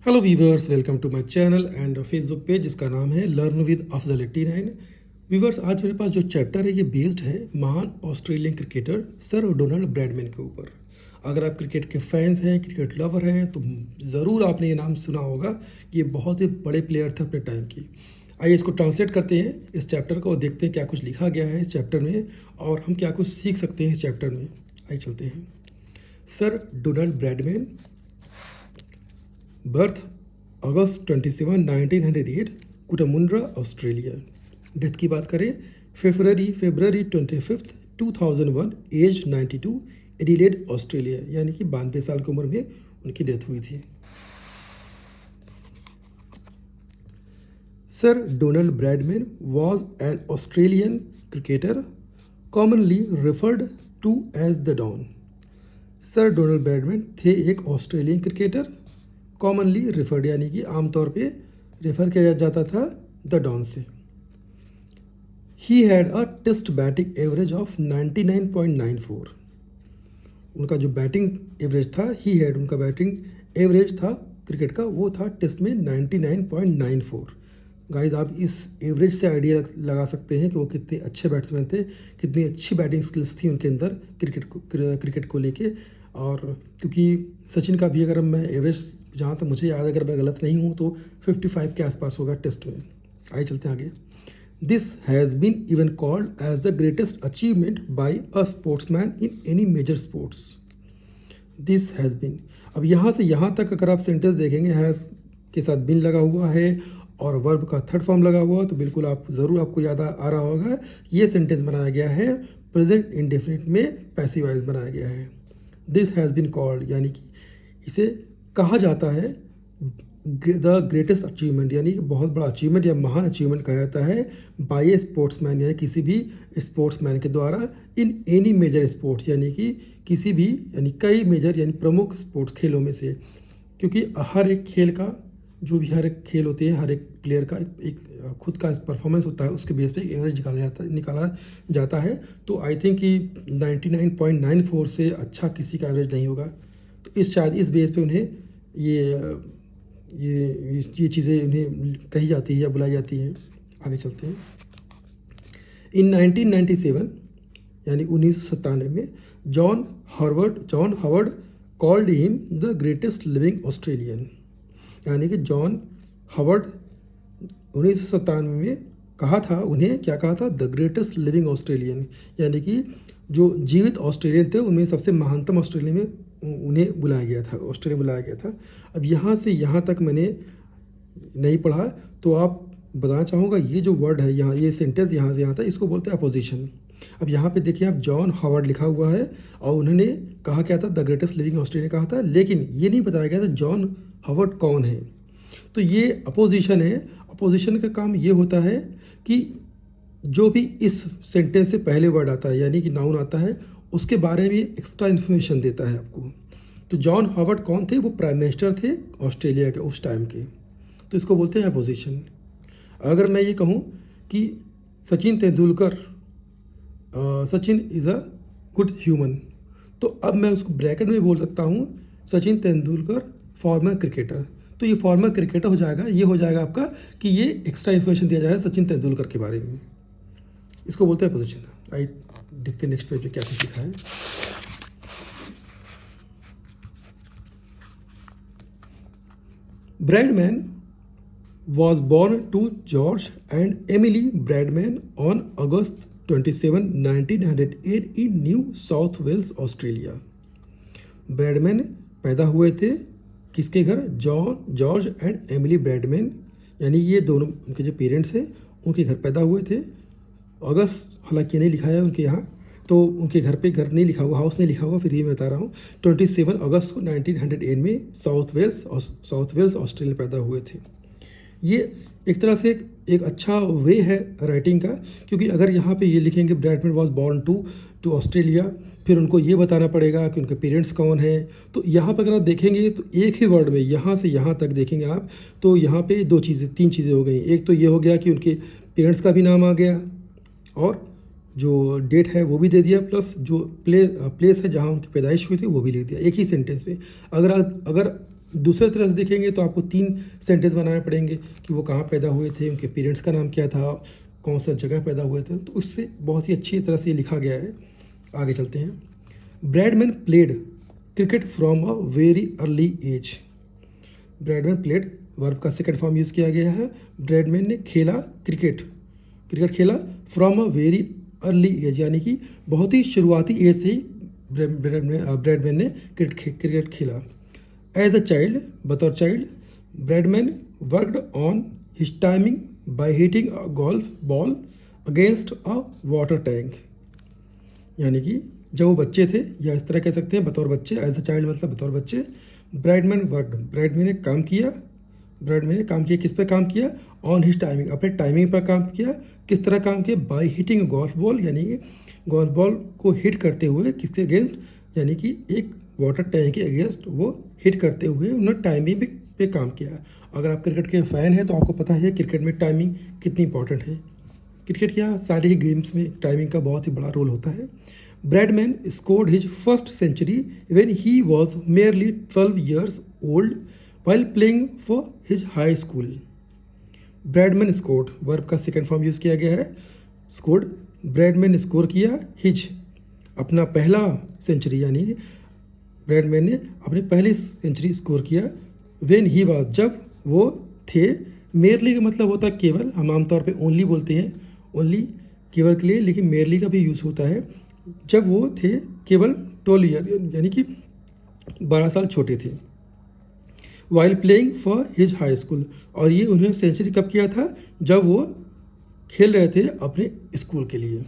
Hello viewers, welcome to my channel and Facebook page जिसका नाम है लर्न विद अफजल 89। वीवर्स, आज मेरे पास जो चैप्टर है ये बेस्ड है महान Australian cricketer sir Donald Bradman के ऊपर। अगर आप क्रिकेट के फैंस हैं, क्रिकेट लवर हैं, तो ज़रूर आपने ये नाम सुना होगा। ये बहुत ही बड़े प्लेयर थे अपने टाइम की। आइए इसको ट्रांसलेट करते हैं इस चैप्टर को और देखते हैं क्या कुछ लिखा गया है इस चैप्टर में और हम क्या कुछ सीख सकते हैं इस चैप्टर में। आइए चलते हैं। सर डोनाल्ड ब्रैडमैन, बर्थ अगस्त 27 1908, कुटामुंड्रा ऑस्ट्रेलिया। डेथ की बात करें फरवरी 25 2001, एज 92, एडिलेड ऑस्ट्रेलिया, यानी कि 92 साल की उम्र में उनकी डेथ हुई थी। Sir Donald Bradman was an Australian cricketer commonly referred to as the Don. Sir Donald Bradman थे एक ऑस्ट्रेलियन क्रिकेटर, कॉमनली रेफर्ड यानी कि आमतौर पे रेफर किया जाता था द डॉन से। He had a test batting average of 99.94। उनका जो बैटिंग एवरेज था, उनका बैटिंग एवरेज था क्रिकेट का, वो था टेस्ट में 99.94। गाइस, आप इस एवरेज से आइडिया लगा सकते हैं कि वो कितने अच्छे बैट्समैन थे, कितनी अच्छी बैटिंग स्किल्स थी उनके अंदर क्रिकेट को लेके। और क्योंकि सचिन का भी अगर मैं एवरेज, जहाँ तक मुझे याद है, अगर मैं गलत नहीं हूँ तो 55 के आसपास होगा टेस्ट में। आइए चलते हैं आगे। This has been even called as the greatest achievement by a sportsman in any major sports. This has been, अब यहाँ से यहाँ तक अगर आप सेंटेंस देखेंगे, हैज़ के साथ बिन लगा हुआ है और वर्ब का थर्ड फॉर्म लगा हुआ, तो बिल्कुल आपको याद आ रहा होगा ये सेंटेंस बनाया गया है प्रेजेंट इंडेफिनिट में, पैसिव वॉइस बनाया गया है। दिस हैज़ बीन कॉल्ड यानी कि इसे कहा जाता है द ग्रेटेस्ट अचीवमेंट, यानी कि बहुत बड़ा अचीवमेंट या महान अचीवमेंट कहा जाता है बाय ए स्पोर्ट्समैन, यानी किसी भी स्पोर्ट्समैन के द्वारा, इन एनी मेजर स्पोर्ट्स, यानी कि किसी भी, यानी कई मेजर यानी प्रमुख स्पोर्ट्स खेलों में से। क्योंकि हर एक खेल का हर एक खेल होते हैं, हर एक प्लेयर का एक खुद का परफॉर्मेंस होता है, उसके बेस पे एक एवरेज निकाला जाता है। तो आई थिंक कि 99.94 से अच्छा किसी का एवरेज नहीं होगा। तो शायद इस बेस पे उन्हें ये चीज़ें उन्हें कही जाती है या बुलाई जाती हैं। आगे चलते हैं। इन 1997 यानी 1997 में John Howard called him the greatest living Australian, यानी कि जॉन हावर्ड 1997 में क्या कहा था, द ग्रेटेस्ट लिविंग ऑस्ट्रेलियन, यानी कि जो जीवित ऑस्ट्रेलियन थे उनमें सबसे महानतम ऑस्ट्रेलिया में उन्हें बुलाया गया था। अब यहाँ से यहाँ तक मैंने नहीं पढ़ा, तो आप बताना चाहूँगा ये जो वर्ड है यहाँ, ये सेंटेंस यहाँ से यहाँ था, इसको बोलते हैं अपोजिशन। अब यहाँ पे देखिए, आप जॉन हावर्ड लिखा हुआ है और उन्होंने कहा क्या था, द ग्रेटेस्ट लिविंग ऑस्ट्रेलियन कहा था, लेकिन ये नहीं बताया गया था जॉन हावर्ड कौन है। तो ये अपोजिशन है। अपोजिशन का काम ये होता है कि जो भी इस सेंटेंस से पहले वर्ड आता है, यानी कि नाउन आता है, उसके बारे में एक्स्ट्रा इन्फॉर्मेशन देता है आपको। तो जॉन हावर्ड कौन थे, वो प्राइम मिनिस्टर थे ऑस्ट्रेलिया के उस टाइम के, तो इसको बोलते हैं अपोजिशन। अगर मैं ये कहूँ कि Sachin is a good human, तो अब मैं उसको ब्रैकेट में बोल सकता हूँ सचिन तेंदुलकर फॉर्मर क्रिकेटर। तो ये फॉर्मर क्रिकेटर हो जाएगा आपका कि ये एक्स्ट्रा इन्फॉर्मेशन दिया जा रहा है सचिन तेंदुलकर के बारे में। इसको बोलते हैं पोजीशन। आइए देखते हैं नेक्स्ट पेज पे क्या कुछ लिखा है। Bradman was born to George and Emily Bradman on August 27, 1908 in New South Wales, Australia. Bradman पैदा हुए थे किसके घर, जॉर्ज एंड एमिली ब्रैडमैन, यानी ये दोनों उनके जो पेरेंट्स हैं उनके घर पैदा हुए थे। अगस्त हालांकि नहीं लिखा है उनके यहाँ, तो उनके घर पे घर नहीं लिखा हुआ, हाउस नहीं लिखा हुआ, फिर ये मैं बता रहा हूँ 27 अगस्त को 1908 में साउथ वेल्स ऑस्ट्रेलिया पैदा हुए थे। ये एक तरह से एक अच्छा वे है राइटिंग का, क्योंकि अगर यहाँ पे ये लिखेंगे Bradman was born to Australia, फिर उनको ये बताना पड़ेगा कि उनके पेरेंट्स कौन हैं। तो यहाँ पर अगर आप देखेंगे तो एक ही वर्ड में यहाँ से यहाँ तक देखेंगे आप, तो यहाँ पे तीन चीज़ें हो गई। एक तो ये हो गया कि उनके पेरेंट्स का भी नाम आ गया और जो डेट है वो भी दे दिया, प्लस जो प्लेस है जहाँ उनकी पैदाइश हुई थी वो भी लिख दिया एक ही सेंटेंस में। अगर दूसरे तरह से देखेंगे तो आपको 3 सेंटेंस बनाने पड़ेंगे कि वो कहाँ पैदा हुए थे, उनके पेरेंट्स का नाम क्या था, कौन सा जगह पैदा हुए थे। तो उससे बहुत ही अच्छी तरह से ये लिखा गया है। आगे चलते हैं। Bradman played cricket from a very early age. Bradman played verb का सेकंड फॉर्म यूज़ किया गया है। ब्रैडमैन ने खेला क्रिकेट खेला from a very early age, यानी कि बहुत ही शुरुआती एज से ही ब्रैडमैन ने क्रिकेट खेला। एज अ चाइल्ड, बतौर child, Bradman worked on his timing by hitting a golf ball against a water tank. यानी कि जब वो बच्चे थे, या इस तरह कह सकते हैं बतौर बच्चे, एज अ चाइल्ड मतलब बतौर बच्चे, ब्रैडमैन ने काम किया। किस पे काम किया? ऑन हिज टाइमिंग, अपने टाइमिंग पर काम किया। किस तरह काम किया? बाय हिटिंग गोल्फ बॉल, यानी कि गोल्फ बॉल को हिट करते हुए किसके अगेंस्ट, यानी कि एक वाटर टैंक के अगेंस्ट वो हिट करते हुए उन्होंने टाइमिंग पे काम किया। अगर आप क्रिकेट के फ़ैन हैं तो आपको पता है क्रिकेट में टाइमिंग कितनी इंपॉर्टेंट है। क्रिकेट क्या सारे ही गेम्स में टाइमिंग का बहुत ही बड़ा रोल होता है। Bradman scored his first century when he was merely 12 years old while playing for his high school. Bradman scored verb का सेकंड फॉर्म यूज़ किया गया है, स्कोर्ड। ब्रैडमैन ने स्कोर किया हिज, अपना पहला सेंचुरी, यानी ब्रैडमैन ने अपनी पहली सेंचुरी स्कोर किया। व्हेन ही वाज, जब वो थे। मेयरली का मतलब होता है केवल, हम आमतौर पे ओनली बोलते हैं, ओनली केवल के लिए, लेकिन मेयरली का भी यूज़ होता है जब वो थे केवल 12 ईयर, यानी कि 12 साल छोटे थे। While playing for his high school, और ये उन्होंने सेंचुरी कब किया था? जब वो खेल रहे थे अपने स्कूल के लिए।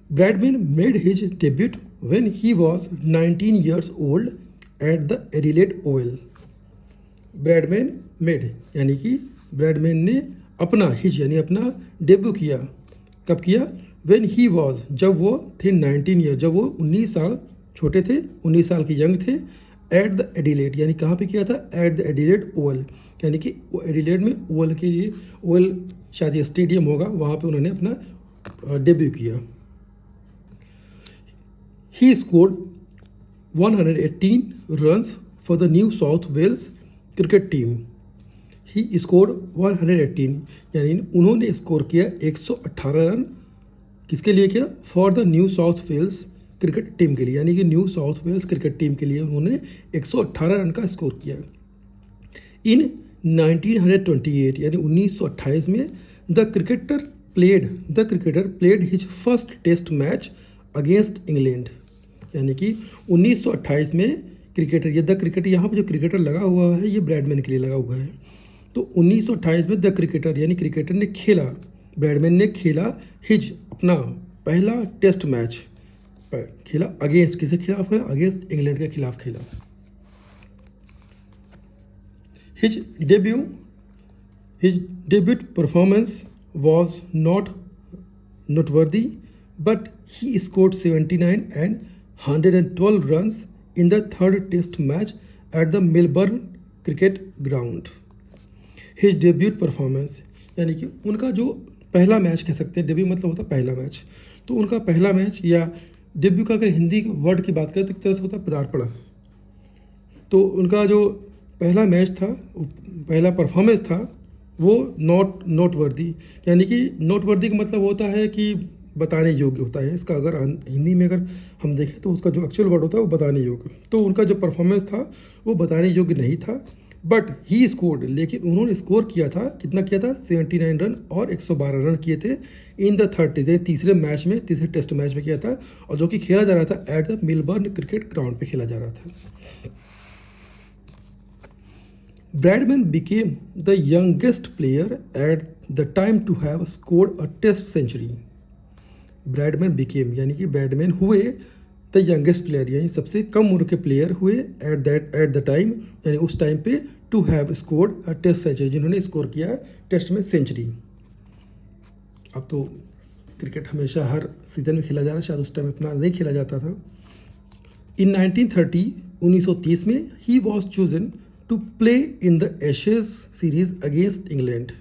Bradman made his debut when he was 19 years old at the Adelaide Oval. Bradman made, यानी कि ब्रैडमैन ने अपना हिज यानी अपना डेब्यू किया। कब किया? व्हेन ही वाज, जब वो थे 19 ईयर, जब वो 19 साल छोटे थे, 19 साल के यंग थे। एट द एडिलेड, यानी कहाँ पे किया था? एट द एडिलेड ओवल, यानी कि वो एडिलेड में ओवल के लिए, ओवल शायद स्टेडियम होगा, वहाँ पे उन्होंने अपना डेब्यू किया। He scored 118 runs for the New South Wales cricket team. He score 118, यानी उन्होंने स्कोर किया 118 रन। किसके लिए किया? For the New South Wales cricket team के लिए, यानी कि New South Wales cricket team के लिए उन्होंने 118 रन का स्कोर किया। इन 1928, यानी 1928 में the cricketer played his first test match against England, यानी कि 1928 में क्रिकेटर, ये द क्रिकेटर, यहाँ पर जो क्रिकेटर लगा हुआ है ये ब्रैडमैन के लिए लगा हुआ है। तो 1928 में द क्रिकेटर, यानी क्रिकेटर ने खेला, ब्रैडमैन ने खेला हिज, अपना पहला टेस्ट मैच खेला। अगेंस्ट किसे खिलाफ खेला? अगेंस्ट इंग्लैंड के खिलाफ खेला। His debut performance was not noteworthy, but he scored 79 and 112 runs in the third test match at the Melbourne cricket ground. His debut performance, यानी कि उनका जो पहला मैच कह सकते हैं, डेब्यू मतलब होता है पहला मैच, तो उनका पहला मैच या डेब्यू का अगर हिंदी वर्ड की बात करें तो एक तरह से होता है पदार्पण। तो उनका जो पहला मैच था, पहला परफॉर्मेंस था, वो नोट वर्दी, यानी कि नोट वर्दी का मतलब होता है कि बताने योग्य होता है। इसका अगर हिंदी में अगर हम देखें तो उसका जो एक्चुअल वर्ड होता है वो बताने योग्य। तो उनका जो परफॉर्मेंस था वो बताने योग्य नहीं था, बट ही स्कोर्ड, लेकिन उन्होंने स्कोर किया था, कितना किया था? 79 रन और 112 रन किए थे इन द थर्ड टेस्ट, तीसरे मैच में, तीसरे टेस्ट मैच में किया था, और जो कि खेला जा रहा था at the Melbourne cricket ground पे खेला जा रहा था। Bradman became the youngest player at the time to have scored a test century. Bradman became, यानी कि ब्रैडमैन हुए द यंगेस्ट प्लेयर, यानी सबसे कम उम्र के प्लेयर हुए एट द टाइम, यानी उस टाइम पे, to have scored a test century, जिन्होंने स्कोर किया टेस्ट में सेंचुरी। अब तो क्रिकेट हमेशा हर सीजन में खेला जा रहा है, शायद उस टाइम इतना नहीं खेला जाता था। इन 1930 में he was chosen to play in the Ashes series against England.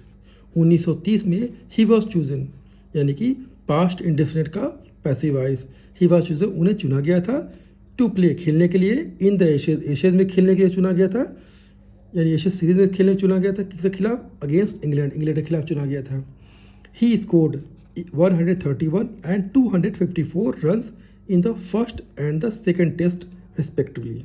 1930 में ही वॉज चूजन, यानी कि पास्ट इंडेफिनिट का passive voice, he was chosen, उन्हें चुना गया था टू प्ले खेलने के लिए इन द एशेज, एशेज में खेलने के लिए चुना गया था, यानी एशेज सीरीज में खेलने चुना गया था। किसके खिलाफ? अगेंस्ट इंग्लैंड, इंग्लैंड के खिलाफ चुना गया था। He scored 131 and 254 runs in the first and the second test respectively,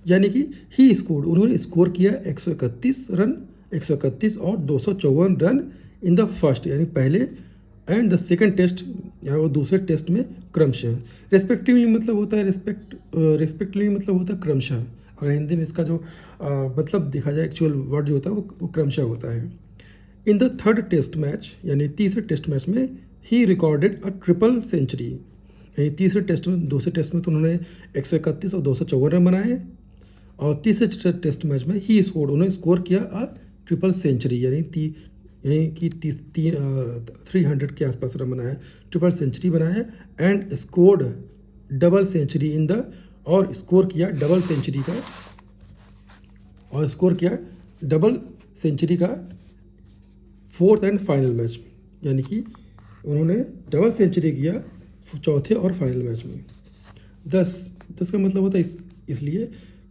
यानी कि ही स्कोर्ड, उन्होंने स्कोर किया 131 रन, 131 और 254 रन इन द फर्स्ट यानी पहले, एंड द सेकेंड टेस्ट या वो दूसरे टेस्ट में क्रमशः। रेस्पेक्टिवली मतलब होता है रेस्पेक्टिवली मतलब होता है क्रमशः। अगर हिंदी में इसका जो मतलब देखा जाए, एक्चुअल वर्ड जो होता है वो क्रमशः होता है। In the third test match यानी तीसरे टेस्ट मैच में he recorded a triple century, यानी तीसरे टेस्ट में, दूसरे टेस्ट में तो उन्होंने 131 और 254 रन बनाए, और तीसरे टेस्ट मैच में ही स्कोर, उन्होंने स्कोर किया अ ट्रिपल सेंचुरी, यानी कि 300 के आसपास रन बनाया, ट्रिपल सेंचुरी बनाया, and scored double century in the, और स्कोर किया डबल सेंचुरी का, और स्कोर किया डबल सेंचुरी का फोर्थ एंड फाइनल मैच, यानी कि उन्होंने डबल सेंचुरी किया चौथे और फाइनल मैच में। 10 का मतलब होता है इसलिए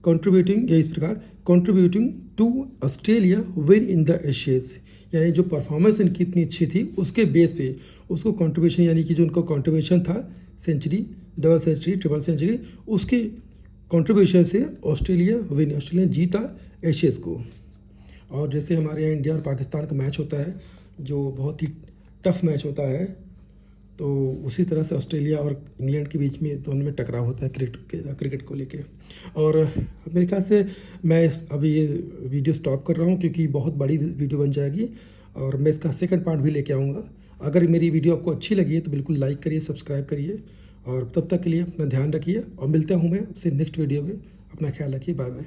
कंट्रीब्यूटिंग, या इस प्रकार contributing to Australia win in the Ashes, यानी जो परफॉर्मेंस इनकी इतनी अच्छी थी उसके बेस पे उसको कंट्रीब्यूशन, यानी कि जो उनका कंट्रीब्यूशन था century, double century, triple century, उसके कंट्रीब्यूशन से ऑस्ट्रेलिया जीता एशेज को। और जैसे हमारे यहाँ इंडिया और पाकिस्तान का मैच होता है जो बहुत ही टफ मैच होता है, तो उसी तरह से ऑस्ट्रेलिया और इंग्लैंड के बीच में दोनों में टकराव होता है क्रिकेट को लेके। और मेरे ख्याल से मैं अभी ये वीडियो स्टॉप कर रहा हूँ क्योंकि बहुत बड़ी वीडियो बन जाएगी, और मैं इसका सेकंड पार्ट भी लेके आऊँगा। अगर मेरी वीडियो आपको अच्छी लगी है तो बिल्कुल लाइक करिए, सब्सक्राइब करिए, और तब तक के लिए अपना ध्यान रखिए, और मिलता हूँ मैं आपसे नेक्स्ट वीडियो में। अपना ख्याल रखिए, बाय बाय।